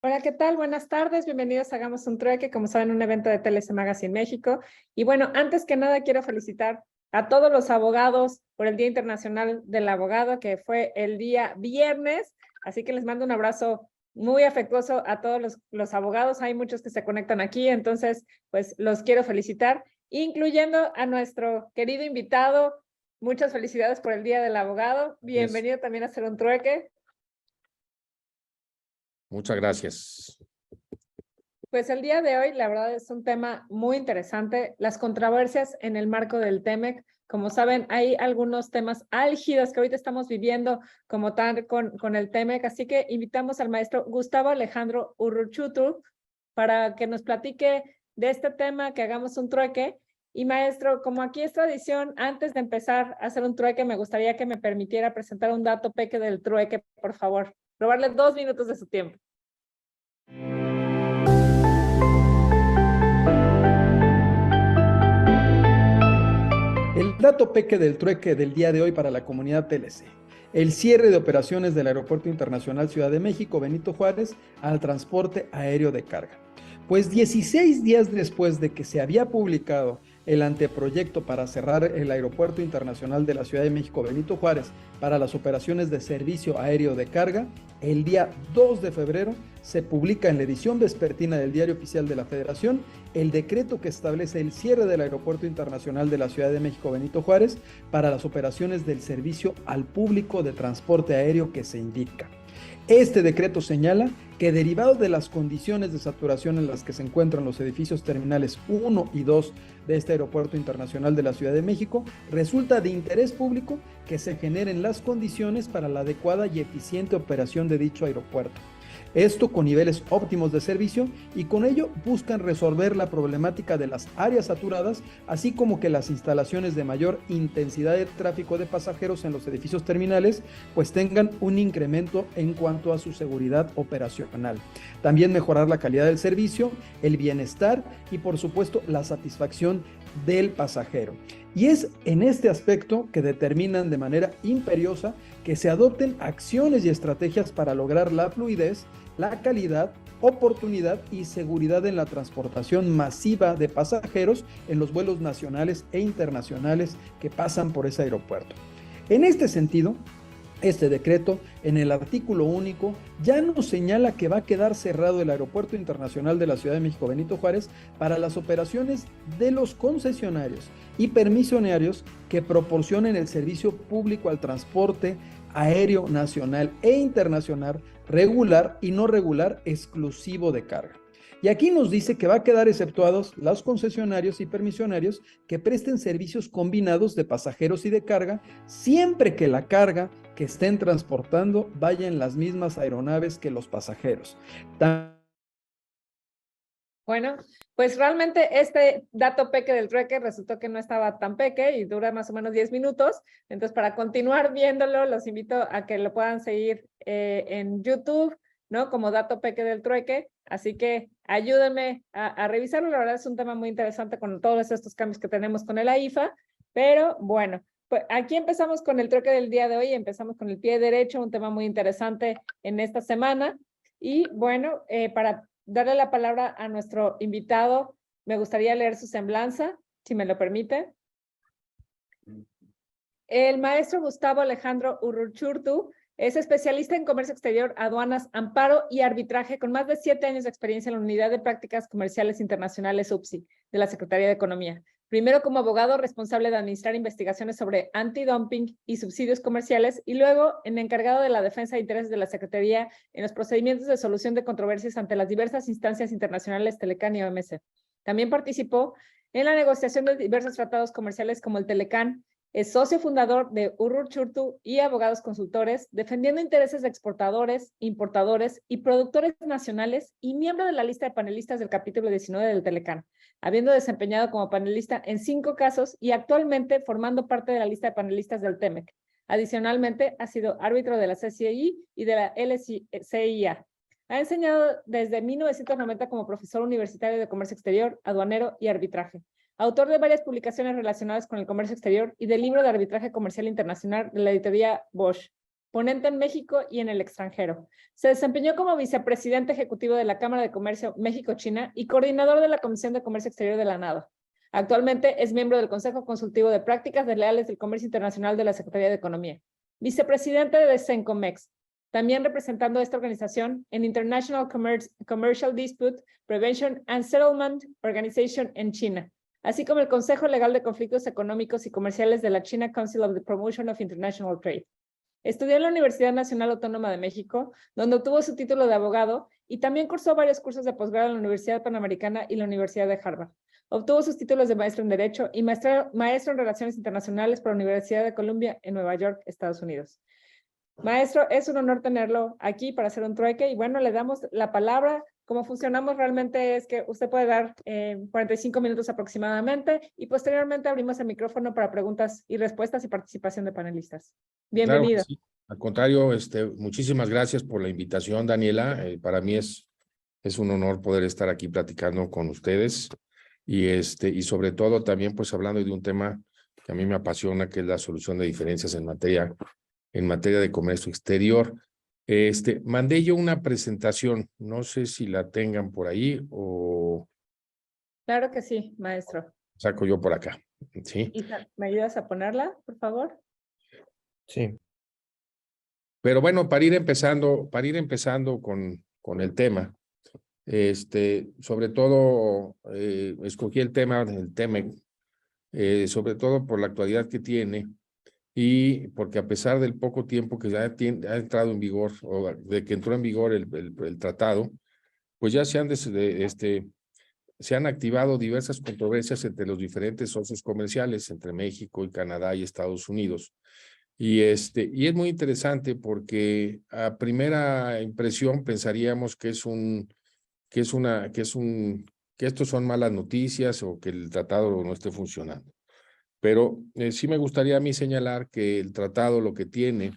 Hola, ¿qué tal? Buenas tardes, bienvenidos a Hagamos un Trueque, como saben, un evento de TLC Magazine México. Y bueno, antes que nada quiero felicitar a todos los abogados por el Día Internacional del Abogado, que fue el día viernes, así que les mando un abrazo muy afectuoso a todos los abogados. Hay muchos que se conectan aquí, entonces pues los quiero felicitar, incluyendo a nuestro querido invitado. Muchas felicidades por el Día del Abogado. Bienvenido también a Hacer un Trueque. Muchas gracias. Pues el día de hoy, la verdad, es un tema muy interesante, las controversias en el marco del TEMEC. Como saben, hay algunos temas álgidos que ahorita estamos viviendo como tal con el TEMEC, así que invitamos al maestro Gustavo Alejandro Urruchutu para que nos platique de este tema, que hagamos un trueque. Y maestro, como aquí es tradición, antes de empezar a hacer un trueque, me gustaría que me permitiera presentar un dato peque del trueque, por favor. Robarle 2 minutos de su tiempo. El dato peque del trueque del día de hoy para la comunidad TLC. El cierre de operaciones del Aeropuerto Internacional Ciudad de México Benito Juárez al transporte aéreo de carga. Pues 16 días después de que se había publicado el anteproyecto para cerrar el Aeropuerto Internacional de la Ciudad de México Benito Juárez para las operaciones de servicio aéreo de carga, el día 2 de febrero se publica en la edición vespertina del Diario Oficial de la Federación el decreto que establece el cierre del Aeropuerto Internacional de la Ciudad de México Benito Juárez para las operaciones del servicio al público de transporte aéreo que se indica. Este decreto señala que, derivado de las condiciones de saturación en las que se encuentran los edificios terminales 1 y 2 de este Aeropuerto Internacional de la Ciudad de México, resulta de interés público que se generen las condiciones para la adecuada y eficiente operación de dicho aeropuerto. Esto con niveles óptimos de servicio, y con ello buscan resolver la problemática de las áreas saturadas, así como que las instalaciones de mayor intensidad de tráfico de pasajeros en los edificios terminales pues tengan un incremento en cuanto a su seguridad operacional. También mejorar la calidad del servicio, el bienestar y por supuesto la satisfacción del pasajero. Y es en este aspecto que determinan de manera imperiosa que se adopten acciones y estrategias para lograr la fluidez, la calidad, oportunidad y seguridad en la transportación masiva de pasajeros en los vuelos nacionales e internacionales que pasan por ese aeropuerto. En este sentido, este decreto, en el artículo único, ya nos señala que va a quedar cerrado el Aeropuerto Internacional de la Ciudad de México Benito Juárez para las operaciones de los concesionarios y permisionarios que proporcionen el servicio público al transporte aéreo nacional e internacional, regular y no regular, exclusivo de carga. Y aquí nos dice que va a quedar exceptuados los concesionarios y permisionarios que presten servicios combinados de pasajeros y de carga, siempre que la carga que estén transportando vaya en las mismas aeronaves que los pasajeros. Bueno, pues realmente este dato peque del trueque resultó que no estaba tan peque y dura más o menos 10 minutos. Entonces, para continuar viéndolo, los invito a que lo puedan seguir en YouTube, ¿no? Como dato peque del trueque. Así que ayúdenme a revisarlo. La verdad es un tema muy interesante con todos estos cambios que tenemos con el AIFA. Pero bueno, pues aquí empezamos con el trueque del día de hoy. Empezamos con el pie derecho, un tema muy interesante en esta semana. Y bueno, para darle la palabra a nuestro invitado, me gustaría leer su semblanza, si me lo permite. El maestro Gustavo Alejandro Urruchutu es especialista en comercio exterior, aduanas, amparo y arbitraje, con más de 7 años de experiencia en la Unidad de Prácticas Comerciales Internacionales UPSI de la Secretaría de Economía. Primero como abogado responsable de administrar investigaciones sobre antidumping y subsidios comerciales, y luego en encargado de la defensa de intereses de la Secretaría en los procedimientos de solución de controversias ante las diversas instancias internacionales Telecan y OMC. También participó en la negociación de diversos tratados comerciales como el Telecan. Es socio fundador de Urruchutu y abogados consultores, defendiendo intereses de exportadores, importadores y productores nacionales, y miembro de la lista de panelistas del capítulo 19 del Telecan, habiendo desempeñado como panelista en 5 casos y actualmente formando parte de la lista de panelistas del TEMEC. Adicionalmente, ha sido árbitro de la CCI y de la LCIA. Ha enseñado desde 1990 como profesor universitario de comercio exterior, aduanero y arbitraje. Autor de varias publicaciones relacionadas con el comercio exterior y del libro de arbitraje comercial internacional de la editorial Bosch. ponente en México y en el extranjero. Se desempeñó como vicepresidente ejecutivo de la Cámara de Comercio México-China y coordinador de la Comisión de Comercio Exterior de la NADA. Actualmente es miembro del Consejo Consultivo de Prácticas Desleales del Comercio Internacional de la Secretaría de Economía. Vicepresidente de Sencomex, también representando a esta organización en International Commercial Dispute Prevention and Settlement Organization en China, así como el Consejo Legal de Conflictos Económicos y Comerciales de la China Council of the Promotion of International Trade. Estudió en la Universidad Nacional Autónoma de México, donde obtuvo su título de abogado, y también cursó varios cursos de posgrado en la Universidad Panamericana y la Universidad de Harvard. Obtuvo sus títulos de maestro en Derecho y maestro en Relaciones Internacionales por la Universidad de Columbia en Nueva York, Estados Unidos. Maestro, es un honor tenerlo aquí para hacer un trueque y bueno, le damos la palabra. Cómo funcionamos realmente es que usted puede dar 45 minutos aproximadamente y posteriormente abrimos el micrófono para preguntas y respuestas y participación de panelistas. Bienvenido. Claro que sí. Al contrario, muchísimas gracias por la invitación, Daniela. Para mí es un honor poder estar aquí platicando con ustedes y sobre todo también pues hablando de un tema que a mí me apasiona, que es la solución de diferencias en materia de comercio exterior. Mandé yo una presentación, no sé si la tengan por ahí o Claro que sí, maestro. saco yo por acá, ¿sí? Isa, ¿me ayudas a ponerla, por favor? Sí. Pero bueno, para ir empezando con el tema, sobre todo escogí el tema del TEMEC, sobre todo por la actualidad que tiene y porque a pesar del poco tiempo que ya ha entrado en vigor, o de que entró en vigor el tratado, pues ya se han activado diversas controversias entre los diferentes socios comerciales, entre México y Canadá y Estados Unidos. Y es muy interesante porque a primera impresión pensaríamos que estos son malas noticias o que el tratado no esté funcionando. Pero sí me gustaría a mí señalar que el tratado lo que tiene,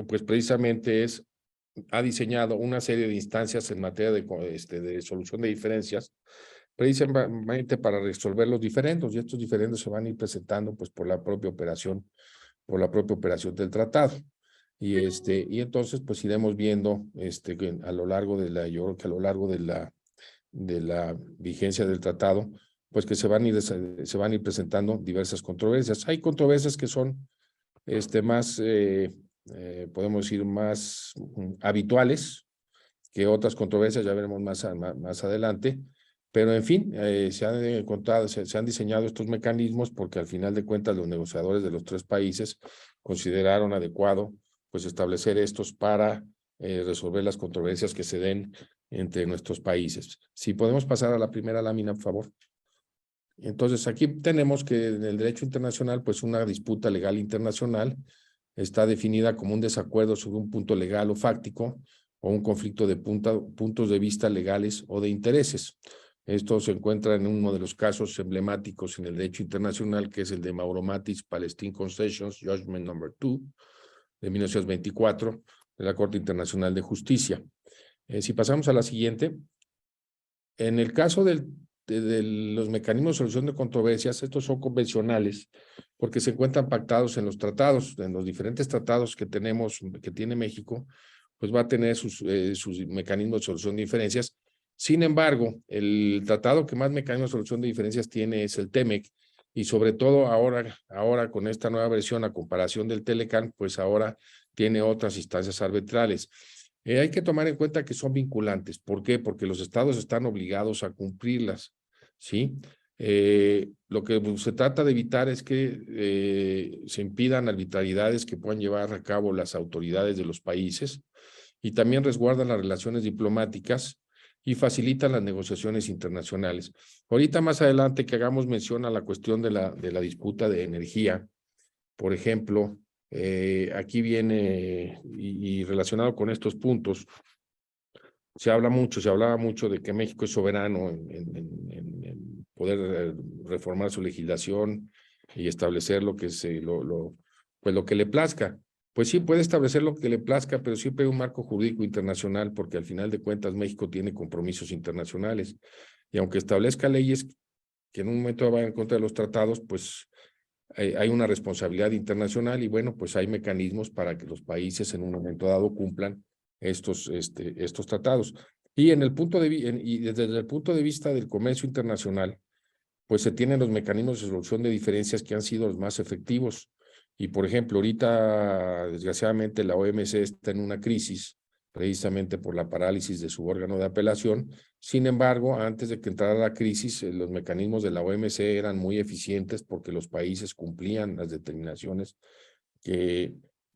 pues precisamente ha diseñado una serie de instancias en materia de solución de diferencias, precisamente para resolver los diferendos, y estos diferendos se van a ir presentando pues por la propia operación del tratado. Y entonces pues iremos viendo que a lo largo de la vigencia del tratado, pues que se van a ir presentando diversas controversias. Hay controversias que son más, podemos decir, más habituales que otras controversias, ya veremos más adelante, pero en fin, se han diseñado estos mecanismos porque al final de cuentas los negociadores de los tres países consideraron adecuado pues establecer estos para resolver las controversias que se den entre nuestros países. Si podemos pasar a la primera lámina, por favor. Entonces, aquí tenemos que en el derecho internacional, pues una disputa legal internacional está definida como un desacuerdo sobre un punto legal o fáctico o un conflicto de puntos de vista legales o de intereses. Esto se encuentra en uno de los casos emblemáticos en el derecho internacional, que es el de Mauromatis Palestine Concessions, Judgment No. 2, de 1924, de la Corte Internacional de Justicia. Si pasamos a la siguiente, en el caso de los mecanismos de solución de controversias, estos son convencionales porque se encuentran pactados en los tratados, en los diferentes tratados que tiene México, pues va a tener sus mecanismos de solución de diferencias. Sin embargo, el tratado que más mecanismos de solución de diferencias tiene es el TEMEC, y sobre todo ahora con esta nueva versión, a comparación del TELECAN, pues ahora tiene otras instancias arbitrales. Hay que tomar en cuenta que son vinculantes. ¿Por qué? Porque los estados están obligados a cumplirlas, ¿sí? Lo que se trata de evitar es que se impidan arbitrariedades que puedan llevar a cabo las autoridades de los países, y también resguardan las relaciones diplomáticas y facilitan las negociaciones internacionales. Ahorita más adelante que hagamos mención a la cuestión de la disputa de energía, por ejemplo, aquí viene, y relacionado con estos puntos, se hablaba mucho de que México es soberano en poder reformar su legislación y establecer lo que le plazca. Pues sí, puede establecer lo que le plazca, pero siempre hay un marco jurídico internacional, porque al final de cuentas México tiene compromisos internacionales, y aunque establezca leyes que en un momento van en contra de los tratados, pues hay una responsabilidad internacional y bueno, pues hay mecanismos para que los países en un momento dado cumplan estos tratados. Y desde el punto de vista del comercio internacional, pues se tienen los mecanismos de solución de diferencias que han sido los más efectivos. Y por ejemplo, ahorita, desgraciadamente, la OMC está en una crisis, precisamente por la parálisis de su órgano de apelación. Sin embargo, antes de que entrara la crisis, los mecanismos de la OMC eran muy eficientes porque los países cumplían las determinaciones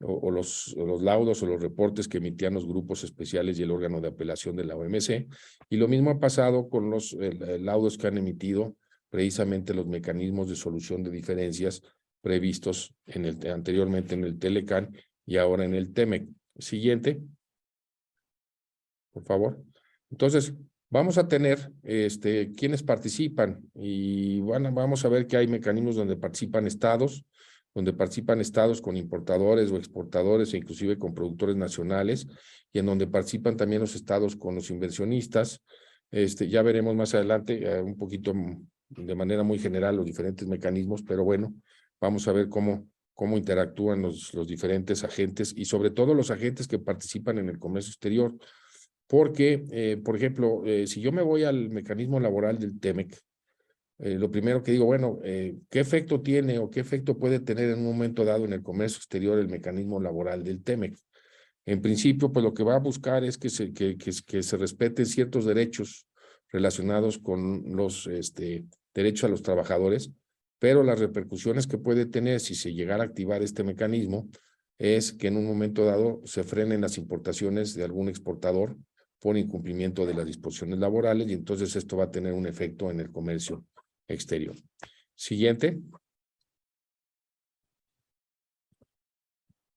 o los laudos o los reportes que emitían los grupos especiales y el órgano de apelación de la OMC. Y lo mismo ha pasado con los laudos que han emitido precisamente los mecanismos de solución de diferencias previstos anteriormente en el TELECAN y ahora en el TEMEC. Siguiente, por favor. Entonces, vamos a tener quienes participan y vamos a ver que hay mecanismos donde participan estados con importadores o exportadores e inclusive con productores nacionales y en donde participan también los estados con los inversionistas. Ya veremos más adelante un poquito de manera muy general los diferentes mecanismos, pero bueno, vamos a ver cómo interactúan los diferentes agentes y sobre todo los agentes que participan en el comercio exterior. Porque, por ejemplo, si yo me voy al mecanismo laboral del TEMEC, lo primero que digo, bueno, ¿qué efecto tiene o qué efecto puede tener en un momento dado en el comercio exterior el mecanismo laboral del TEMEC? En principio, pues lo que va a buscar es que se respeten ciertos derechos relacionados con los derechos a los trabajadores, pero las repercusiones que puede tener si se llegara a activar este mecanismo es que en un momento dado se frenen las importaciones de algún exportador por incumplimiento de las disposiciones laborales y entonces esto va a tener un efecto en el comercio exterior. Siguiente.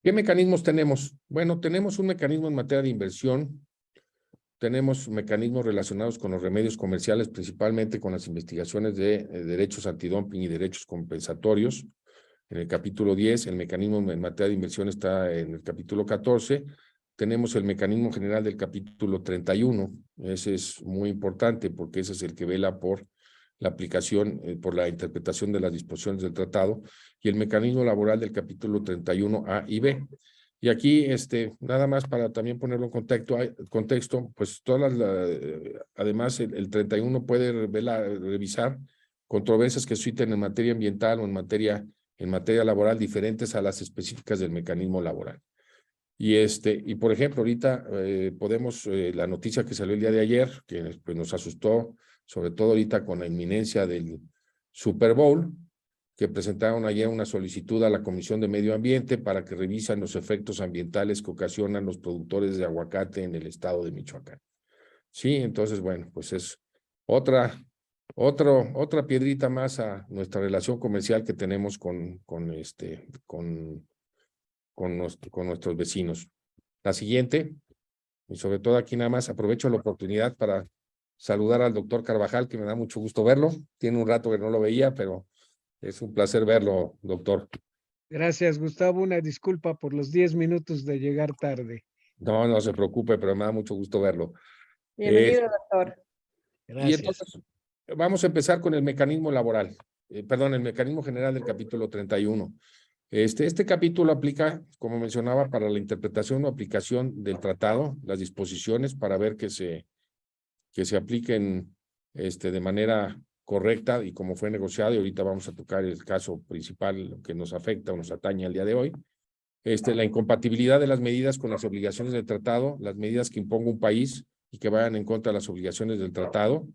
¿Qué mecanismos tenemos? Bueno, tenemos un mecanismo en materia de inversión, tenemos mecanismos relacionados con los remedios comerciales, principalmente con las investigaciones de derechos antidumping y derechos compensatorios. En el capítulo 10, el mecanismo en materia de inversión está en el capítulo 14. Tenemos el mecanismo general del capítulo 31. Ese es muy importante porque ese es el que vela por la aplicación, por la interpretación de las disposiciones del tratado, y el mecanismo laboral del capítulo 31A y B. Y aquí, nada más para también ponerlo en contexto, pues además el 31 puede revisar controversias que susciten en materia ambiental o en materia laboral diferentes a las específicas del mecanismo laboral. Y por ejemplo, ahorita podemos, la noticia que salió el día de ayer, que pues, nos asustó, sobre todo ahorita con la inminencia del Super Bowl, que presentaron ayer una solicitud a la Comisión de Medio Ambiente para que revisen los efectos ambientales que ocasionan los productores de aguacate en el estado de Michoacán. Sí, entonces, bueno, pues es otra piedrita más a nuestra relación comercial que tenemos con nuestros vecinos. La siguiente, y sobre todo aquí nada más aprovecho la oportunidad para saludar al doctor Carvajal, que me da mucho gusto verlo. Tiene un rato que no lo veía, pero es un placer verlo, doctor. Gracias, Gustavo. Una disculpa por los 10 minutos de llegar tarde. No se preocupe, pero me da mucho gusto verlo. Bienvenido, doctor. Gracias. Y entonces, vamos a empezar con el mecanismo laboral, el mecanismo general del capítulo 31. Este capítulo aplica, como mencionaba, para la interpretación o aplicación del tratado, las disposiciones para ver que se apliquen de manera correcta y como fue negociado, y ahorita vamos a tocar el caso principal que nos afecta o nos atañe el día de hoy. La incompatibilidad de las medidas con las obligaciones del tratado, las medidas que imponga un país y que vayan en contra de las obligaciones del tratado.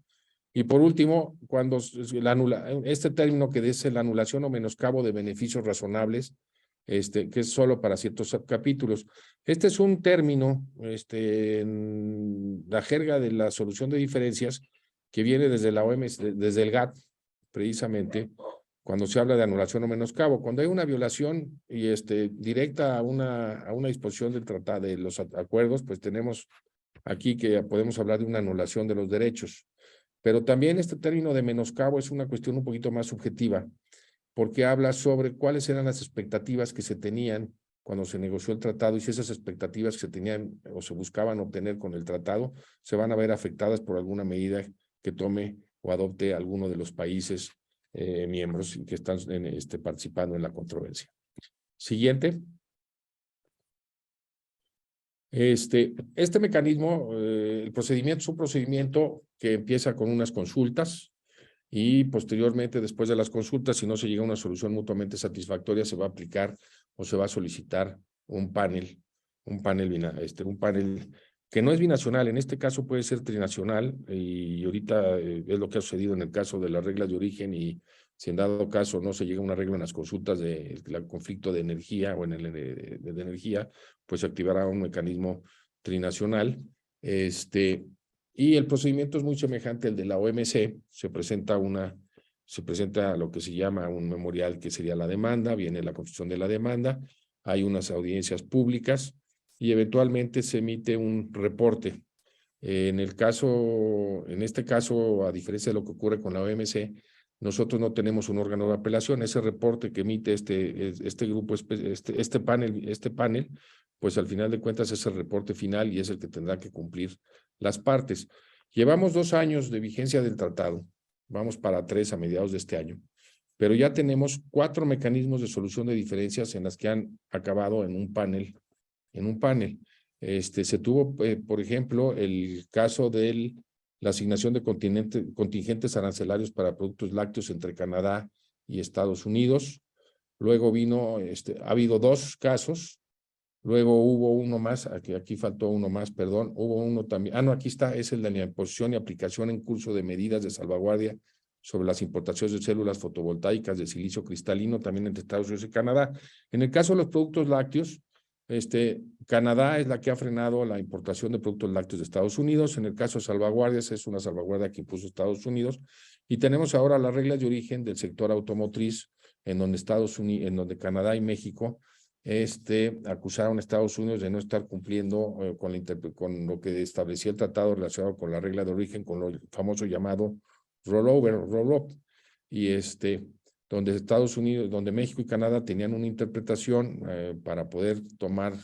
Y por último, cuando este término que dice la anulación o menoscabo de beneficios razonables, que es solo para ciertos capítulos. Este es un término, en la jerga de la solución de diferencias que viene desde la OMS, desde el GATT, precisamente, cuando se habla de anulación o menoscabo. Cuando hay una violación y directa a una disposición del tratado, de los acuerdos, pues tenemos aquí que podemos hablar de una anulación de los derechos. Pero también este término de menoscabo es una cuestión un poquito más subjetiva, porque habla sobre cuáles eran las expectativas que se tenían cuando se negoció el tratado y si esas expectativas que se tenían o se buscaban obtener con el tratado se van a ver afectadas por alguna medida que tome o adopte alguno de los países miembros que están participando en la controversia. Siguiente. Este mecanismo, el procedimiento es un procedimiento que empieza con unas consultas y posteriormente, después de las consultas, si no se llega a una solución mutuamente satisfactoria, se va a aplicar o se va a solicitar un panel que no es binacional, en este caso puede ser trinacional, y ahorita es lo que ha sucedido en el caso de las reglas de origen, y si en dado caso no se llega a un arreglo en las consultas del conflicto de energía o en el de energía, pues se activará un mecanismo trinacional. Y el procedimiento es muy semejante al de la OMC. Se presenta lo que se llama un memorial, que sería la demanda, viene la construcción de la demanda, hay unas audiencias públicas y eventualmente se emite un reporte. En este caso, a diferencia de lo que ocurre con la OMC, nosotros no tenemos un órgano de apelación. Ese reporte que emite este grupo, este panel, pues al final de cuentas es el reporte final y es el que tendrá que cumplir las partes. Llevamos 2 años de vigencia del tratado, vamos para 3 a mediados de este año, pero ya tenemos 4 mecanismos de solución de diferencias en las que han acabado en un panel. Se tuvo, por ejemplo, el caso de la asignación de contingentes arancelarios para productos lácteos entre Canadá y Estados Unidos. Luego ha habido 2 casos. Luego hubo uno más, aquí faltó uno más, perdón, hubo uno también, no, aquí está, es el de la imposición y aplicación en curso de medidas de salvaguardia sobre las importaciones de células fotovoltaicas de silicio cristalino, también entre Estados Unidos y Canadá. En el caso de los productos lácteos, Canadá es la que ha frenado la importación de productos lácteos de Estados Unidos. En el caso de salvaguardias, es una salvaguardia que impuso Estados Unidos. Y tenemos ahora las reglas de origen del sector automotriz, en donde Canadá y México acusaron a Estados Unidos de no estar cumpliendo con lo que establecía el tratado relacionado con la regla de origen, con lo famoso llamado roll-up, y donde México y Canadá tenían una interpretación para poder tomar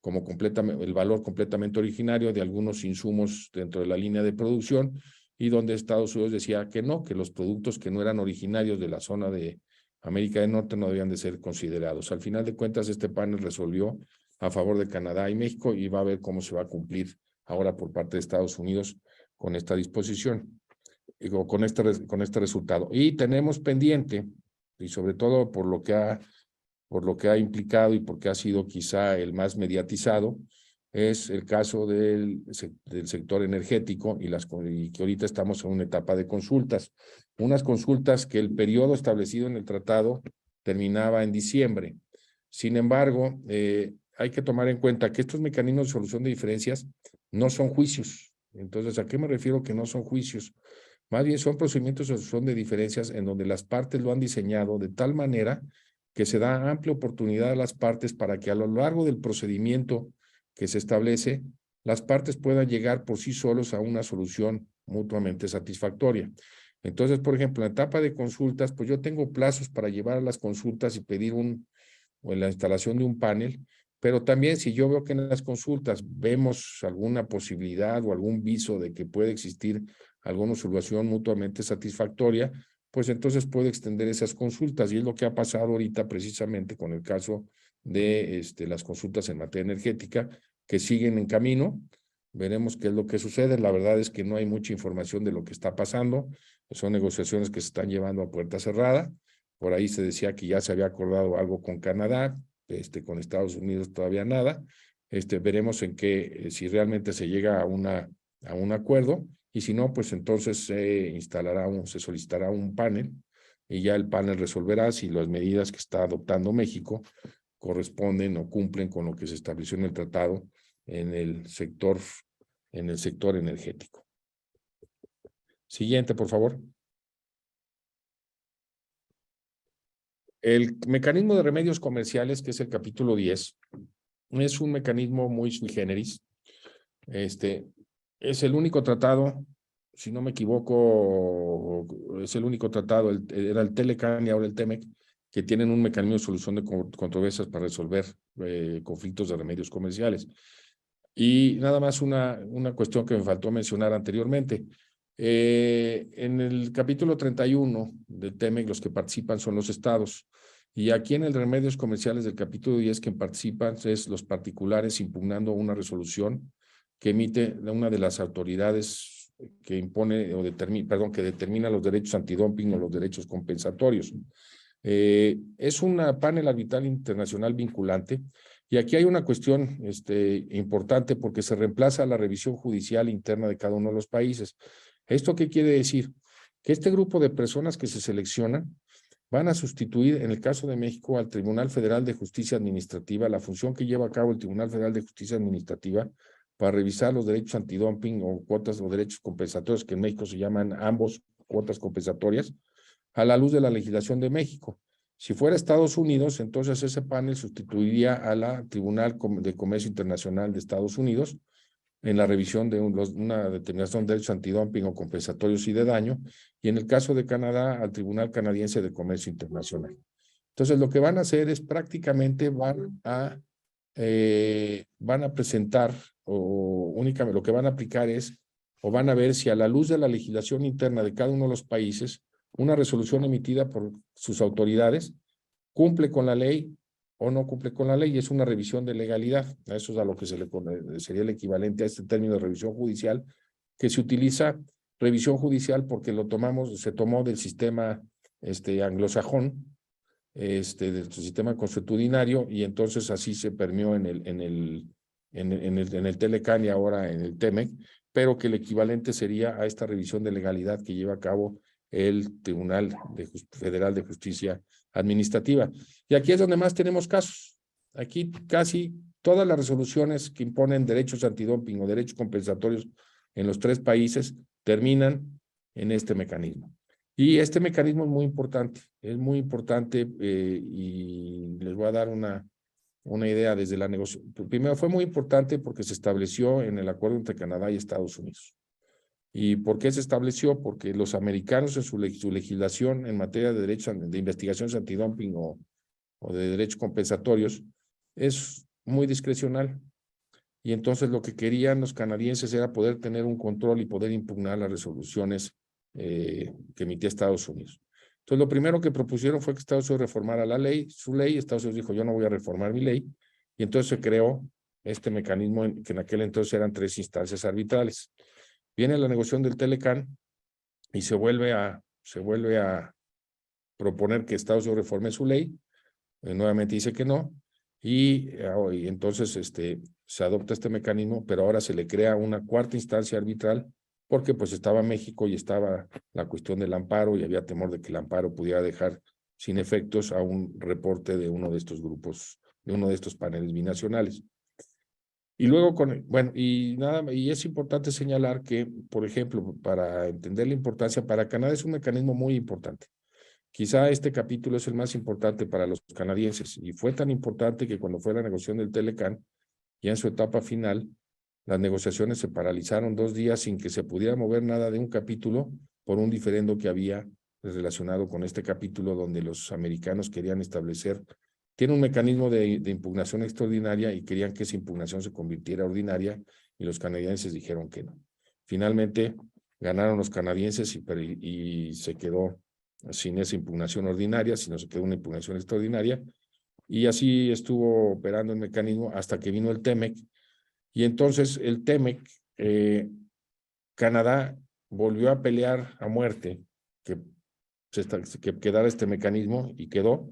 como el valor completamente originario de algunos insumos dentro de la línea de producción, y donde Estados Unidos decía que no, que los productos que no eran originarios de la zona de América del Norte no debían de ser considerados. Al final de cuentas, este panel resolvió a favor de Canadá y México, y va a ver cómo se va a cumplir ahora por parte de Estados Unidos con esta disposición, con este resultado. Y tenemos pendiente, y sobre todo por lo que ha implicado y porque ha sido quizá el más mediatizado, es el caso del sector energético y que ahorita estamos en una etapa de consultas. Unas consultas que el periodo establecido en el tratado terminaba en diciembre. Sin embargo, hay que tomar en cuenta que estos mecanismos de solución de diferencias no son juicios. Entonces, ¿a qué me refiero que no son juicios? Más bien son procedimientos de solución de diferencias en donde las partes lo han diseñado de tal manera que se da amplia oportunidad a las partes para que a lo largo del procedimiento que se establece, las partes puedan llegar por sí solos a una solución mutuamente satisfactoria. Entonces, por ejemplo, en la etapa de consultas, pues yo tengo plazos para llevar a las consultas y pedir la instalación de un panel, pero también si yo veo que en las consultas vemos alguna posibilidad o algún viso de que puede existir alguna solución mutuamente satisfactoria, pues entonces puedo extender esas consultas, y es lo que ha pasado ahorita precisamente con el caso de las consultas en materia energética, que siguen en camino. Veremos qué es lo que sucede. La verdad es que no hay mucha información de lo que está pasando. Son negociaciones que se están llevando a puerta cerrada. Por ahí se decía que ya se había acordado algo con Canadá, con Estados Unidos todavía nada. Veremos si realmente se llega a un acuerdo, y si no, pues entonces se solicitará un panel, y ya el panel resolverá si las medidas que está adoptando México corresponden o cumplen con lo que se estableció en el tratado en el sector energético. Siguiente, por favor. El mecanismo de remedios comerciales, que es el capítulo 10, es un mecanismo muy sui generis. Es el único tratado, si no me equivoco, es el único tratado, era el Telecan y ahora el TEMEC, que tienen un mecanismo de solución de controversias para resolver conflictos de remedios comerciales. Y nada más una cuestión que me faltó mencionar anteriormente. En el capítulo 31 del TEMEC, los que participan son los estados. Y aquí en el remedios comerciales del capítulo 10, quien participan es los particulares impugnando una resolución que emite una de las autoridades que impone o determina, perdón, que determina los derechos antidumping o los derechos compensatorios. Es una panel arbitral internacional vinculante y aquí hay una cuestión importante porque se reemplaza la revisión judicial interna de cada uno de los países. ¿Esto qué quiere decir? Que este grupo de personas que se seleccionan van a sustituir, en el caso de México, al Tribunal Federal de Justicia Administrativa, la función que lleva a cabo el Tribunal Federal de Justicia Administrativa para revisar los derechos antidumping o cuotas o derechos compensatorios, que en México se llaman ambos cuotas compensatorias, a la luz de la legislación de México. Si fuera Estados Unidos, entonces ese panel sustituiría a la Tribunal de Comercio Internacional de Estados Unidos en la revisión de una determinación de derechos antidumping o compensatorios y de daño, y en el caso de Canadá, al Tribunal Canadiense de Comercio Internacional. Entonces, lo que van a hacer es prácticamente van a presentar, o únicamente lo que van a aplicar es, o van a ver si a la luz de la legislación interna de cada uno de los países, una resolución emitida por sus autoridades cumple con la ley o no cumple con la ley, es una revisión de legalidad. Eso es a lo que sería el equivalente a este término de revisión judicial, que se utiliza revisión judicial porque se tomó del sistema anglosajón, del sistema consuetudinario, y entonces así se permeó en el Telecan y ahora en el TEMEC, pero que el equivalente sería a esta revisión de legalidad que lleva a cabo el Tribunal Federal de Justicia Administrativa. Y aquí es donde más tenemos casos. Aquí casi todas las resoluciones que imponen derechos antidumping o derechos compensatorios en los tres países terminan en este mecanismo. Y este mecanismo es muy importante y les voy a dar una idea desde la negociación. Primero, fue muy importante porque se estableció en el acuerdo entre Canadá y Estados Unidos. ¿Y por qué se estableció? Porque los americanos en su legislación en materia de derechos de investigaciones antidumping o de derechos compensatorios es muy discrecional. Y entonces lo que querían los canadienses era poder tener un control y poder impugnar las resoluciones que emitía Estados Unidos. Entonces lo primero que propusieron fue que Estados Unidos reformara su ley. Estados Unidos dijo, yo no voy a reformar mi ley. Y entonces se creó este mecanismo que en aquel entonces eran 3 instancias arbitrales. Viene la negociación del Telecan y se vuelve a proponer que Estados Unidos reforme su ley. Nuevamente dice que no. Y entonces se adopta este mecanismo, pero ahora se le crea una 4ª instancia arbitral porque pues estaba México y estaba la cuestión del amparo y había temor de que el amparo pudiera dejar sin efectos a un reporte de uno de estos grupos, de uno de estos paneles binacionales. Y luego, y es importante señalar que, por ejemplo, para entender la importancia, para Canadá es un mecanismo muy importante. Quizá este capítulo es el más importante para los canadienses y fue tan importante que cuando fue la negociación del Telecan, ya en su etapa final, las negociaciones se paralizaron 2 días sin que se pudiera mover nada de un capítulo por un diferendo que había relacionado con este capítulo donde los americanos querían establecer. Tiene un mecanismo de impugnación extraordinaria y querían que esa impugnación se convirtiera ordinaria y los canadienses dijeron que no. Finalmente ganaron los canadienses y se quedó sin esa impugnación ordinaria, sino se quedó una impugnación extraordinaria y así estuvo operando el mecanismo hasta que vino el TEMEC y entonces el TEMEC, Canadá volvió a pelear a muerte que quedara este mecanismo y quedó.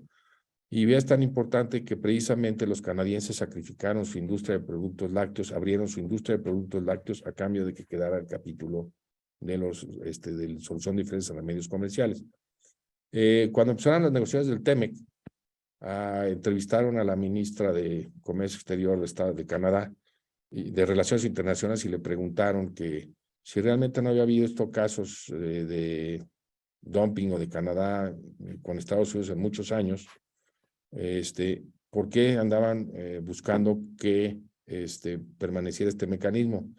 Y es tan importante que precisamente los canadienses sacrificaron su industria de productos lácteos, abrieron su industria de productos lácteos a cambio de que quedara el capítulo de de solución de diferencias a los medios comerciales. Cuando empezaron las negociaciones del TEMEC, entrevistaron a la ministra de Comercio Exterior de Canadá y de Relaciones Internacionales y le preguntaron que si realmente no había habido estos casos de dumping o de Canadá con Estados Unidos en muchos años, ¿por qué andaban buscando que permaneciera este mecanismo?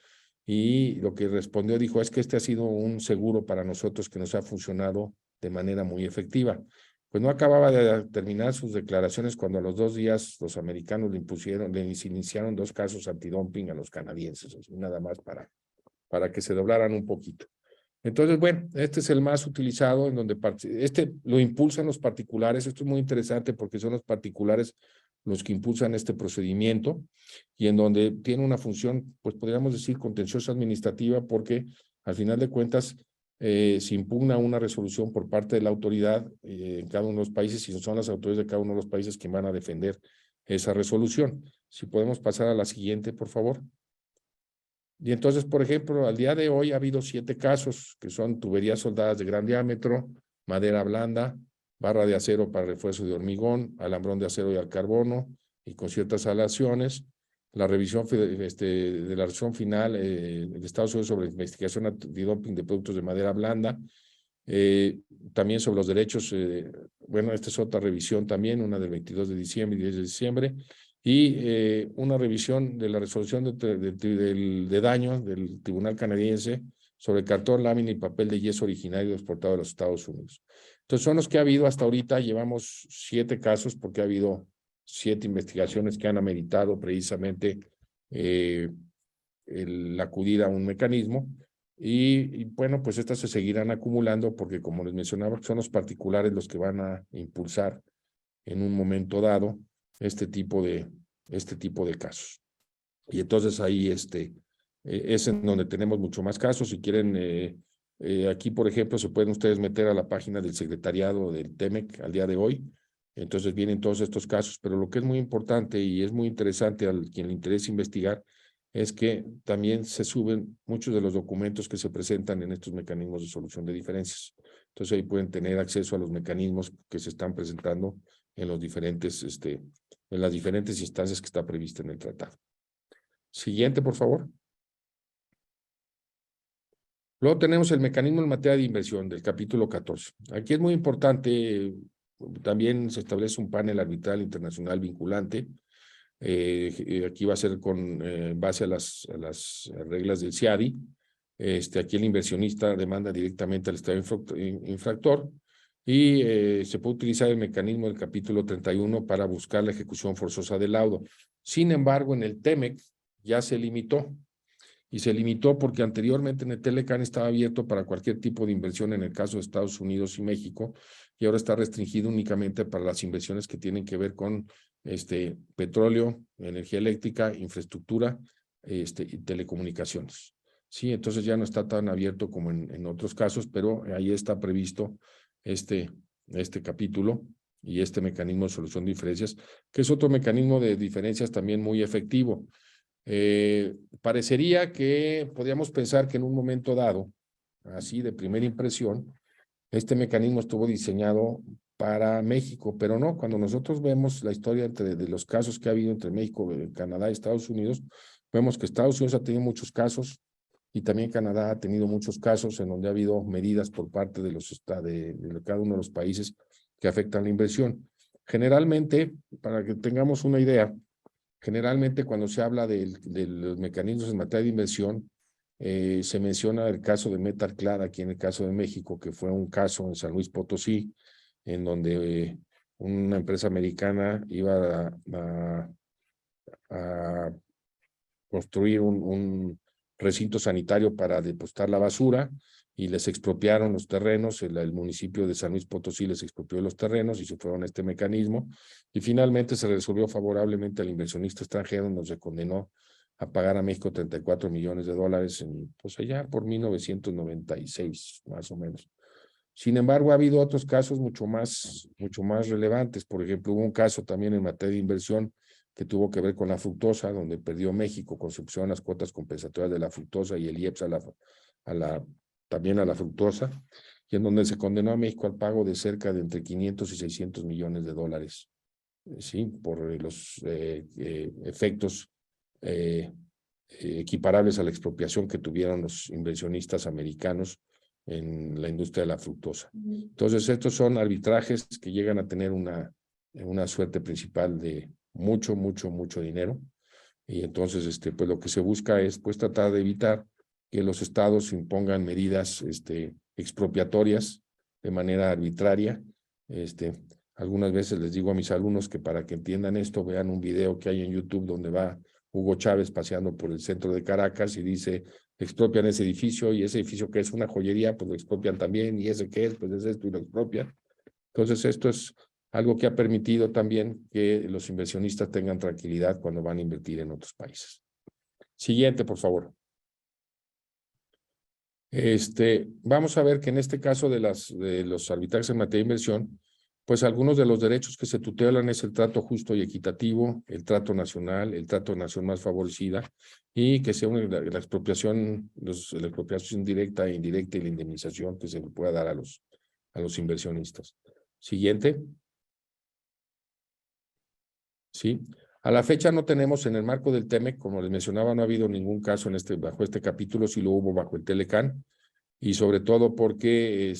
Y lo que respondió, dijo, es que este ha sido un seguro para nosotros que nos ha funcionado de manera muy efectiva. Pues no acababa de terminar sus declaraciones cuando a los 2 días los americanos le iniciaron 2 casos antidumping a los canadienses, nada más para que se doblaran un poquito. Entonces, bueno, este es el más utilizado, en donde este lo impulsan los particulares. Esto es muy interesante porque son los particulares los que impulsan este procedimiento y en donde tiene una función, pues podríamos decir, contenciosa administrativa, porque al final de cuentas se impugna una resolución por parte de la autoridad en cada uno de los países y son las autoridades de cada uno de los países que van a defender esa resolución. Si podemos pasar a la siguiente, por favor. Y entonces, por ejemplo, al día de hoy ha habido 7 casos que son tuberías soldadas de gran diámetro, madera blanda, barra de acero para refuerzo de hormigón, alambrón de acero y al carbono y con ciertas aleaciones. La revisión de la resolución final de Estados Unidos sobre investigación antidoping de productos de madera blanda. También sobre los derechos, bueno, esta es otra revisión también, una del 22 de diciembre y 10 de diciembre. Y una revisión de la resolución de daño del Tribunal Canadiense sobre cartón, lámina y papel de yeso originario exportado de los Estados Unidos. Entonces, son los que ha habido hasta ahorita. Llevamos 7 casos porque ha habido 7 investigaciones que han ameritado precisamente el acudir a un mecanismo. Y bueno, pues estas se seguirán acumulando porque, como les mencionaba, son los particulares los que van a impulsar en un momento dado este tipo de casos. Y entonces ahí es en donde tenemos mucho más casos. Si quieren, aquí, por ejemplo, se pueden ustedes meter a la página del secretariado del TEMEC al día de hoy. Entonces vienen todos estos casos, pero lo que es muy importante y es muy interesante a quien le interese investigar es que también se suben muchos de los documentos que se presentan en estos mecanismos de solución de diferencias. Entonces ahí pueden tener acceso a los mecanismos que se están presentando en los diferentes, en las diferentes instancias que está prevista en el tratado. Siguiente, por favor. Luego tenemos el mecanismo en materia de inversión del capítulo 14. Aquí es muy importante, también se establece un panel arbitral internacional vinculante. Aquí va a ser con base a las reglas del CIADI. Aquí el inversionista demanda directamente al Estado infractor y se puede utilizar el mecanismo del capítulo 31 para buscar la ejecución forzosa del laudo. Sin embargo, en el TEMEC ya se limitó. Y se limitó porque anteriormente en el Telecan estaba abierto para cualquier tipo de inversión en el caso de Estados Unidos y México, y ahora está restringido únicamente para las inversiones que tienen que ver con petróleo, energía eléctrica, infraestructura y telecomunicaciones. Sí, entonces ya no está tan abierto como en otros casos, pero ahí está previsto este capítulo y este mecanismo de solución de diferencias, que es otro mecanismo de diferencias también muy efectivo. Parecería que podríamos pensar que en un momento dado, así de primera impresión, este mecanismo estuvo diseñado para México, pero no. Cuando nosotros vemos la historia de los casos que ha habido entre México, Canadá y Estados Unidos, vemos que Estados Unidos ha tenido muchos casos y también Canadá ha tenido muchos casos en donde ha habido medidas por parte de cada uno de los países que afectan la inversión. Generalmente, para que tengamos una idea, generalmente cuando se habla de los mecanismos en materia de inversión, se menciona el caso de Metalclad aquí en el caso de México, que fue un caso en San Luis Potosí, en donde una empresa americana iba a construir un recinto sanitario para depositar la basura y les expropiaron los terrenos. El municipio de San Luis Potosí les expropió los terrenos y se fueron a este mecanismo. Y finalmente se resolvió favorablemente al inversionista extranjero, donde se condenó a pagar a México $34 millones, pues allá por 1996, más o menos. Sin embargo, ha habido otros casos mucho más relevantes. Por ejemplo, hubo un caso también en materia de inversión que tuvo que ver con la fructosa, donde perdió México con sucesión a las cuotas compensatorias de la fructosa y el IEPS también a la fructosa, y en donde se condenó a México al pago de cerca de entre 500 y 600 millones de dólares, ¿sí? Por los efectos equiparables a la expropiación que tuvieron los inversionistas americanos en la industria de la fructosa. Entonces, estos son arbitrajes que llegan a tener una suerte principal de mucho dinero. Y entonces, pues lo que se busca es pues tratar de evitar que los estados impongan medidas expropiatorias de manera arbitraria. Algunas veces les digo a mis alumnos que para que entiendan esto, vean un video que hay en YouTube donde va Hugo Chávez paseando por el centro de Caracas y dice, expropian ese edificio y ese edificio que es una joyería, pues lo expropian también, y ese que es, pues es esto y lo expropian. Entonces esto es algo que ha permitido también que los inversionistas tengan tranquilidad cuando van a invertir en otros países. Siguiente, por favor. Vamos a ver que en este caso de los arbitrajes en materia de inversión, pues algunos de los derechos que se tutelan es el trato justo y equitativo, el trato nacional, el trato de nación más favorecida, y que sea la expropiación, la expropiación directa e indirecta y la indemnización que se le pueda dar a los inversionistas. Siguiente. Sí. A la fecha no tenemos en el marco del TEMEC, como les mencionaba, no ha habido ningún caso bajo este capítulo, sí lo hubo bajo el Telecán, y sobre todo porque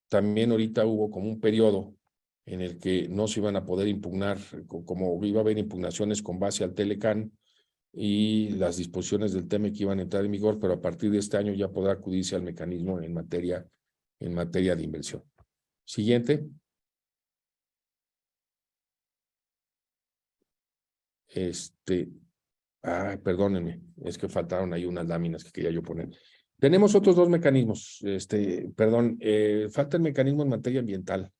también ahorita hubo como un periodo en el que no se iban a poder impugnar, como iba a haber impugnaciones con base al Telecán y las disposiciones del TEMEC iban a entrar en vigor, pero a partir de este año ya podrá acudirse al mecanismo en materia de inversión. Siguiente. Perdónenme, es que faltaron ahí unas láminas que quería yo poner. Tenemos otros dos mecanismos, falta el mecanismo en materia ambiental.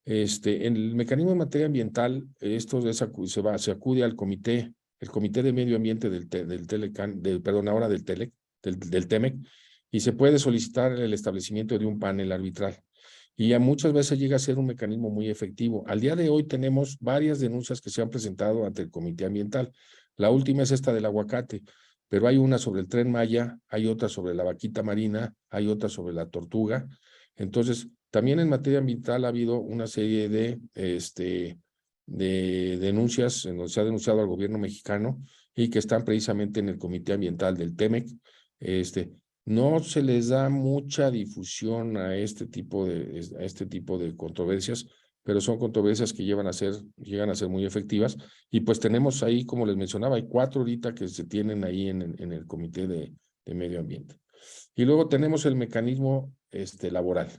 En el mecanismo en materia ambiental, se acude al comité, el Comité de Medio Ambiente del Telecán, ahora del TEMEC, y se puede solicitar el establecimiento de un panel arbitral. Y muchas veces llega a ser un mecanismo muy efectivo. Al día de hoy tenemos varias denuncias que se han presentado ante el Comité Ambiental. La última es esta del aguacate, pero hay una sobre el Tren Maya, hay otra sobre la vaquita marina, hay otra sobre la tortuga. Entonces, también en materia ambiental ha habido una serie de denuncias en donde se ha denunciado al gobierno mexicano y que están precisamente en el Comité Ambiental del TEMEC. No se les da mucha difusión a este tipo de controversias, pero son controversias que llegan a ser muy efectivas. Y pues tenemos ahí, como les mencionaba, hay 4 ahorita que se tienen ahí en el Comité de Medio Ambiente. Y luego tenemos el mecanismo laboral.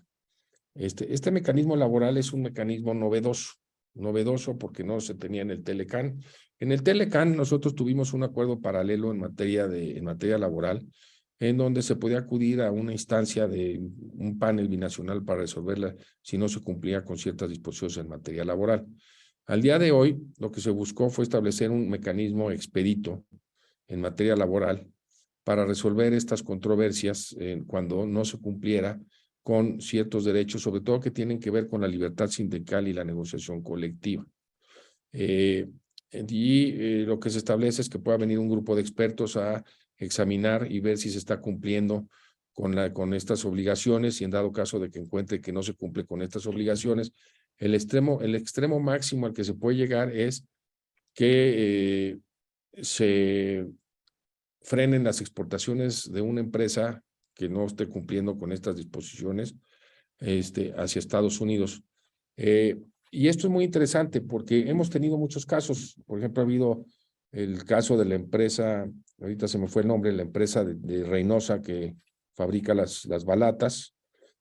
Este mecanismo laboral es un mecanismo novedoso porque no se tenía en el Telecán. En el Telecán nosotros tuvimos un acuerdo paralelo en materia laboral, en donde se podía acudir a una instancia de un panel binacional para resolverla si no se cumplía con ciertas disposiciones en materia laboral. Al día de hoy, lo que se buscó fue establecer un mecanismo expedito en materia laboral para resolver estas controversias cuando no se cumpliera con ciertos derechos, sobre todo que tienen que ver con la libertad sindical y la negociación colectiva. Lo que se establece es que pueda venir un grupo de expertos a examinar y ver si se está cumpliendo con estas obligaciones, y en dado caso de que encuentre que no se cumple con estas obligaciones, el extremo máximo al que se puede llegar es que se frenen las exportaciones de una empresa que no esté cumpliendo con estas disposiciones hacia Estados Unidos. Y esto es muy interesante porque hemos tenido muchos casos. Por ejemplo, ha habido el caso de la empresa, ahorita se me fue el nombre, la empresa de Reynosa que fabrica las balatas.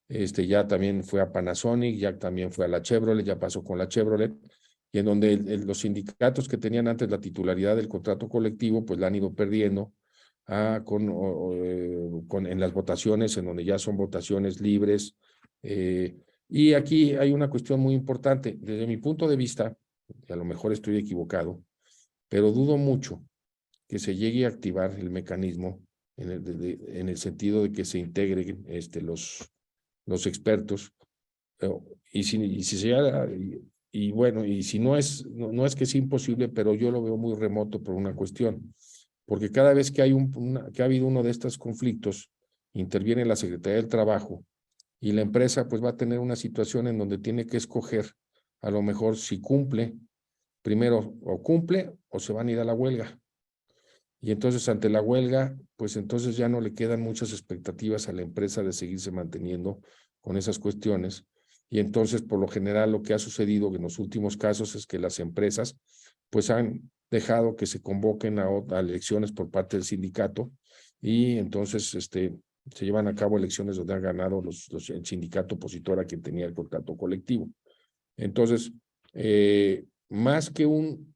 Ya también fue a Panasonic, ya también fue a la Chevrolet, ya pasó con la Chevrolet, y en donde los sindicatos que tenían antes la titularidad del contrato colectivo, pues la han ido perdiendo en las votaciones, en donde ya son votaciones libres. Y aquí hay una cuestión muy importante. Desde mi punto de vista, y a lo mejor estoy equivocado, pero dudo mucho que se llegue a activar el mecanismo en el sentido de que se integren los expertos. Y si se llega, bueno, y si no es que es imposible, pero yo lo veo muy remoto por una cuestión. Porque cada vez que ha habido uno de estos conflictos, interviene la Secretaría del Trabajo y la empresa pues va a tener una situación en donde tiene que escoger a lo mejor si cumple, primero o cumple o se van a ir a la huelga. Y entonces ante la huelga, pues entonces ya no le quedan muchas expectativas a la empresa de seguirse manteniendo con esas cuestiones. Y entonces por lo general lo que ha sucedido en los últimos casos es que las empresas pues han dejado que se convoquen a elecciones por parte del sindicato, y entonces se llevan a cabo elecciones donde han ganado el sindicato opositor a quien tenía el contrato colectivo. Entonces, más que un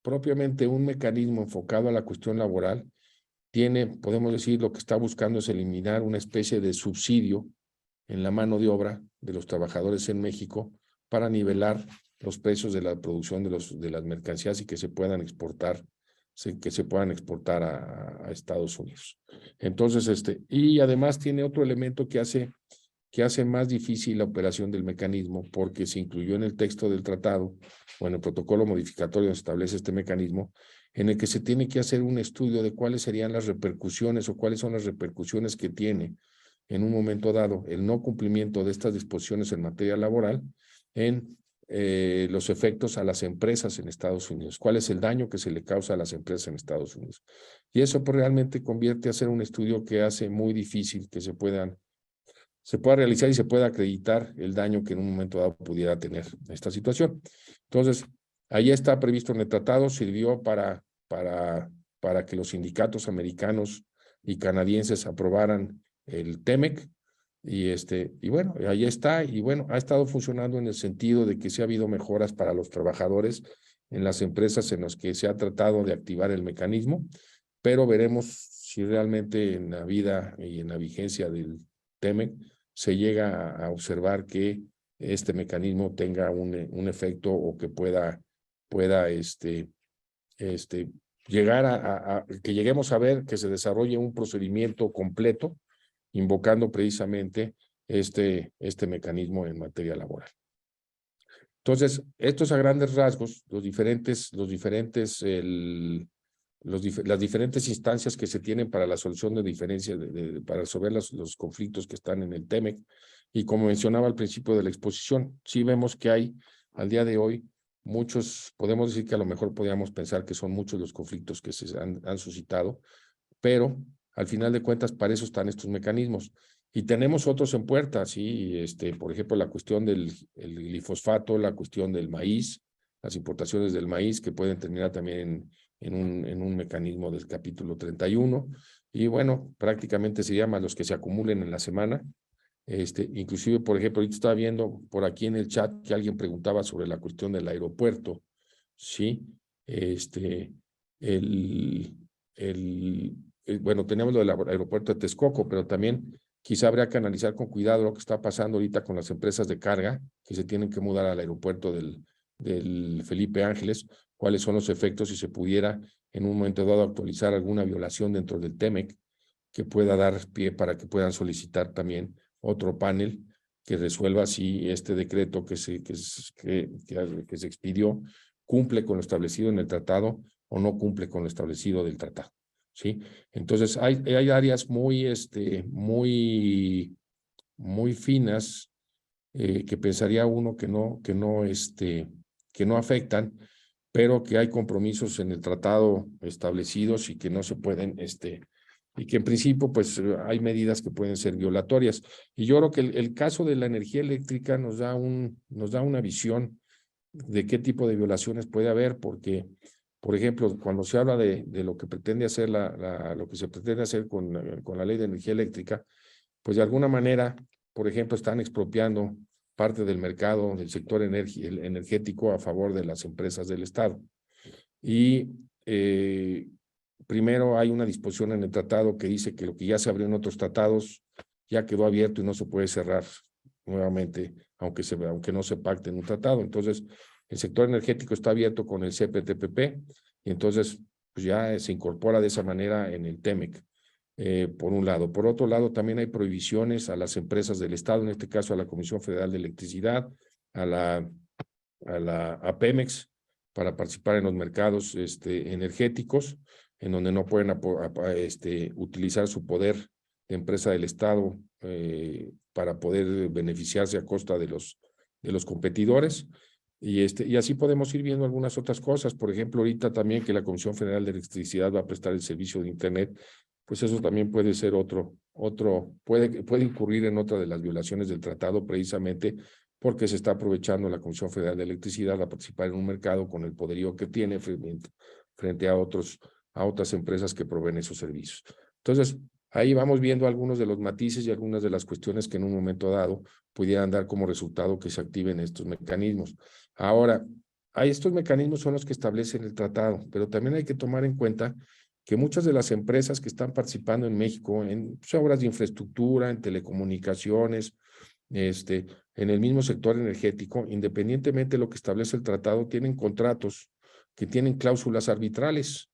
propiamente un mecanismo enfocado a la cuestión laboral tiene, podemos decir, lo que está buscando es eliminar una especie de subsidio en la mano de obra de los trabajadores en México para nivelar los precios de la producción de las mercancías y que se puedan exportar, a Estados Unidos. Entonces, y además tiene otro elemento que hace más difícil la operación del mecanismo, porque se incluyó en el texto del tratado o en el protocolo modificatorio donde establece este mecanismo, en el que se tiene que hacer un estudio de cuáles serían las repercusiones o cuáles son las repercusiones que tiene en un momento dado el no cumplimiento de estas disposiciones en materia laboral en los efectos a las empresas en Estados Unidos, cuál es el daño que se le causa a las empresas en Estados Unidos. Y eso pues, realmente convierte a ser un estudio que hace muy difícil que se pueda realizar y se pueda acreditar el daño que en un momento dado pudiera tener esta situación. Entonces, ahí está previsto en el tratado, sirvió para que los sindicatos americanos y canadienses aprobaran el TEMEC, y bueno, ahí está, y bueno, ha estado funcionando en el sentido de que sí ha habido mejoras para los trabajadores en las empresas en las que se ha tratado de activar el mecanismo, pero veremos si realmente en la vida y en la vigencia del TEMEC se llega a observar que este mecanismo tenga un efecto o que pueda llegar que lleguemos a ver que se desarrolle un procedimiento completo invocando precisamente este mecanismo en materia laboral. Entonces, estos a grandes rasgos, las diferentes instancias que se tienen para la solución de diferencias, para resolver los conflictos que están en el TEMEC, y como mencionaba al principio de la exposición, sí vemos que hay al día de hoy muchos, podemos decir que a lo mejor podríamos pensar que son muchos los conflictos que se han suscitado, pero al final de cuentas para eso están estos mecanismos. Y tenemos otros en puerta, sí, por ejemplo, la cuestión del glifosfato, la cuestión del maíz, las importaciones del maíz que pueden terminar también en un mecanismo del capítulo 31. Y bueno, prácticamente se llama los que se acumulen en la semana. Inclusive, por ejemplo, ahorita estaba viendo por aquí en el chat que alguien preguntaba sobre la cuestión del aeropuerto, ¿sí? Bueno, tenemos lo del aeropuerto de Texcoco, pero también quizá habría que analizar con cuidado lo que está pasando ahorita con las empresas de carga que se tienen que mudar al aeropuerto del Felipe Ángeles, cuáles son los efectos si se pudiera en un momento dado actualizar alguna violación dentro del TEMEC que pueda dar pie para que puedan solicitar también otro panel que resuelva si este decreto que se expidió cumple con lo establecido en el tratado o no cumple con lo establecido del tratado, ¿sí? Entonces, hay áreas muy finas que pensaría uno que no afectan, pero que hay compromisos en el tratado establecidos y que no se pueden, y que en principio pues hay medidas que pueden ser violatorias. Y yo creo que el caso de la energía eléctrica nos da una visión de qué tipo de violaciones puede haber, porque, por ejemplo, cuando se habla de lo que pretende hacer lo que se pretende hacer con la ley de energía eléctrica, pues de alguna manera, por ejemplo, están expropiando parte del mercado del sector energético a favor de las empresas del Estado. Y primero hay una disposición en el tratado que dice que lo que ya se abrió en otros tratados ya quedó abierto y no se puede cerrar nuevamente, aunque no se pacte en un tratado. Entonces, el sector energético está abierto con el CPTPP y entonces pues ya se incorpora de esa manera en el TEMEC, por un lado. Por otro lado, también hay prohibiciones a las empresas del Estado, en este caso a la Comisión Federal de Electricidad, a Pemex, para participar en los mercados energéticos, en donde no pueden utilizar su poder de empresa del Estado para poder beneficiarse a costa de los competidores. Y así podemos ir viendo algunas otras cosas. Por ejemplo, ahorita también que la Comisión Federal de Electricidad va a prestar el servicio de Internet, pues eso también puede ser puede incurrir en otra de las violaciones del tratado, precisamente porque se está aprovechando la Comisión Federal de Electricidad a participar en un mercado con el poderío que tiene frente a otras empresas que proveen esos servicios. Entonces, ahí vamos viendo algunos de los matices y algunas de las cuestiones que en un momento dado pudieran dar como resultado que se activen estos mecanismos. Ahora, estos mecanismos son los que establecen el tratado, pero también hay que tomar en cuenta que muchas de las empresas que están participando en México en pues, obras de infraestructura, en telecomunicaciones, en el mismo sector energético, independientemente de lo que establece el tratado, tienen contratos que tienen cláusulas arbitrales,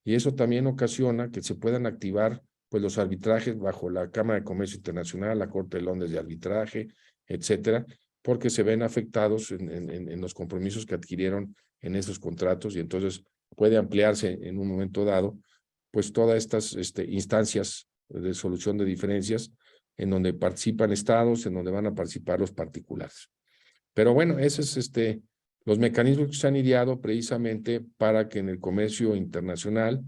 y eso también ocasiona que se puedan activar pues los arbitrajes bajo la Cámara de Comercio Internacional, la Corte de Londres de Arbitraje, etcétera, porque se ven afectados en los compromisos que adquirieron en esos contratos, y entonces puede ampliarse en un momento dado pues todas estas instancias de solución de diferencias en donde participan estados, en donde van a participar los particulares. Pero bueno, ese es los mecanismos que se han ideado precisamente para que en el comercio internacional,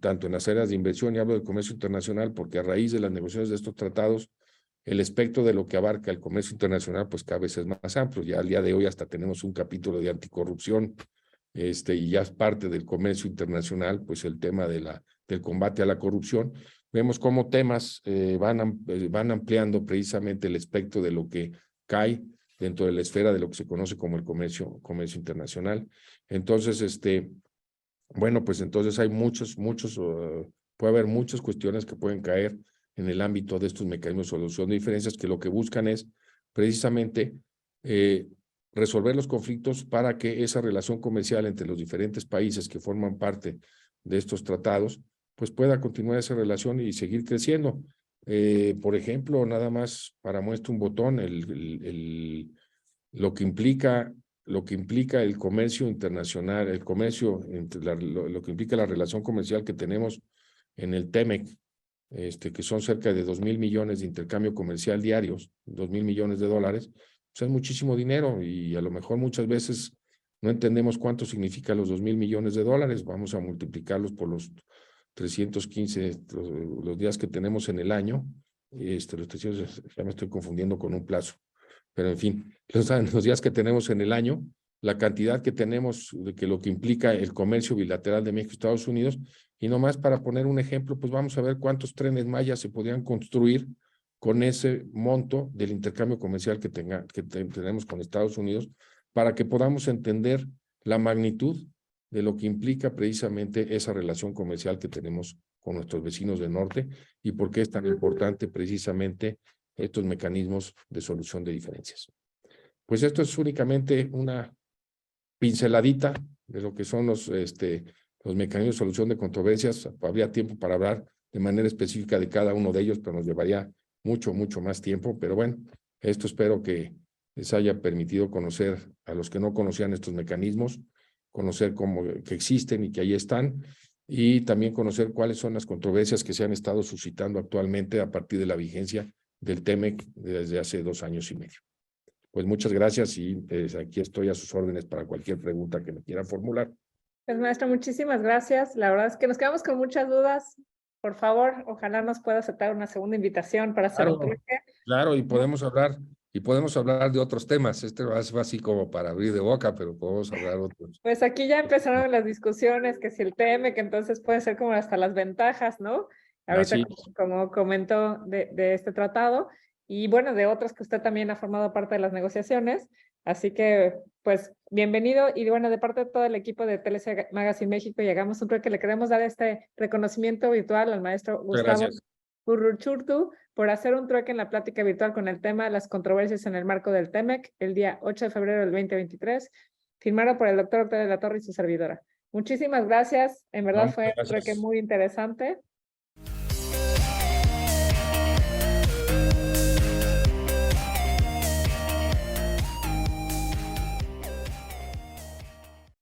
tanto en las áreas de inversión, y hablo del comercio internacional porque a raíz de las negociaciones de estos tratados, el espectro de lo que abarca el comercio internacional pues cada vez es más amplio. Ya al día de hoy hasta tenemos un capítulo de anticorrupción, y ya es parte del comercio internacional, pues el tema del combate a la corrupción. Vemos cómo temas van ampliando precisamente el espectro de lo que cae dentro de la esfera de lo que se conoce como el comercio internacional. Entonces, bueno, pues entonces hay puede haber muchas cuestiones que pueden caer en el ámbito de estos mecanismos de solución de diferencias, que lo que buscan es precisamente resolver los conflictos para que esa relación comercial entre los diferentes países que forman parte de estos tratados, pues pueda continuar esa relación y seguir creciendo. Por ejemplo, nada más para muestra un botón, lo que implica el comercio internacional, el comercio, lo que implica la relación comercial que tenemos en el TEMEC, que son cerca de 2,000 millones de intercambio comercial diarios, 2,000 millones de dólares, pues es muchísimo dinero, y a lo mejor muchas veces no entendemos cuánto significa los 2,000 millones de dólares. Vamos a multiplicarlos por los 315, los días que tenemos en el año. Los 300, ya me estoy confundiendo con un plazo, pero en fin, los días que tenemos en el año, la cantidad que tenemos de que lo que implica el comercio bilateral de México y Estados Unidos, y nomás para poner un ejemplo, pues vamos a ver cuántos trenes mayas se podrían construir con ese monto del intercambio comercial que tenemos con Estados Unidos, para que podamos entender la magnitud de lo que implica precisamente esa relación comercial que tenemos con nuestros vecinos del norte, y por qué es tan importante precisamente estos mecanismos de solución de diferencias. Pues esto es únicamente una pinceladita de lo que son los mecanismos de solución de controversias. Habría tiempo para hablar de manera específica de cada uno de ellos, pero nos llevaría mucho más tiempo. Pero bueno, esto espero que les haya permitido conocer a los que no conocían estos mecanismos, conocer que existen y que ahí están, y también conocer cuáles son las controversias que se han estado suscitando actualmente a partir de la vigencia del TEMEC desde hace 2 años y medio. Pues muchas gracias, y aquí estoy a sus órdenes para cualquier pregunta que me quieran formular. Pues maestro, muchísimas gracias. La verdad es que nos quedamos con muchas dudas. Por favor, ojalá nos pueda aceptar una segunda invitación para hacer un trueque. Claro, y podemos hablar de otros temas. Fue así como para abrir de boca, pero podemos hablar de otros. Pues aquí ya empezaron las discusiones, que si el TEMEC, que entonces puede ser como hasta las ventajas, ¿no? Ahorita, como comentó de este tratado, y bueno, de otros que usted también ha formado parte de las negociaciones. Así que, pues, bienvenido, y bueno, de parte de todo el equipo de TLC Magazine México, llegamos un trueque. Le queremos dar este reconocimiento virtual al maestro Gustavo Uruchurtu por hacer un trueque en la plática virtual con el tema Las controversias en el marco del TEMEC, el día 8 de febrero del 2023, firmado por el doctor Octavio de la Torre y su servidora. Muchísimas gracias, en verdad fue un trueque muy interesante.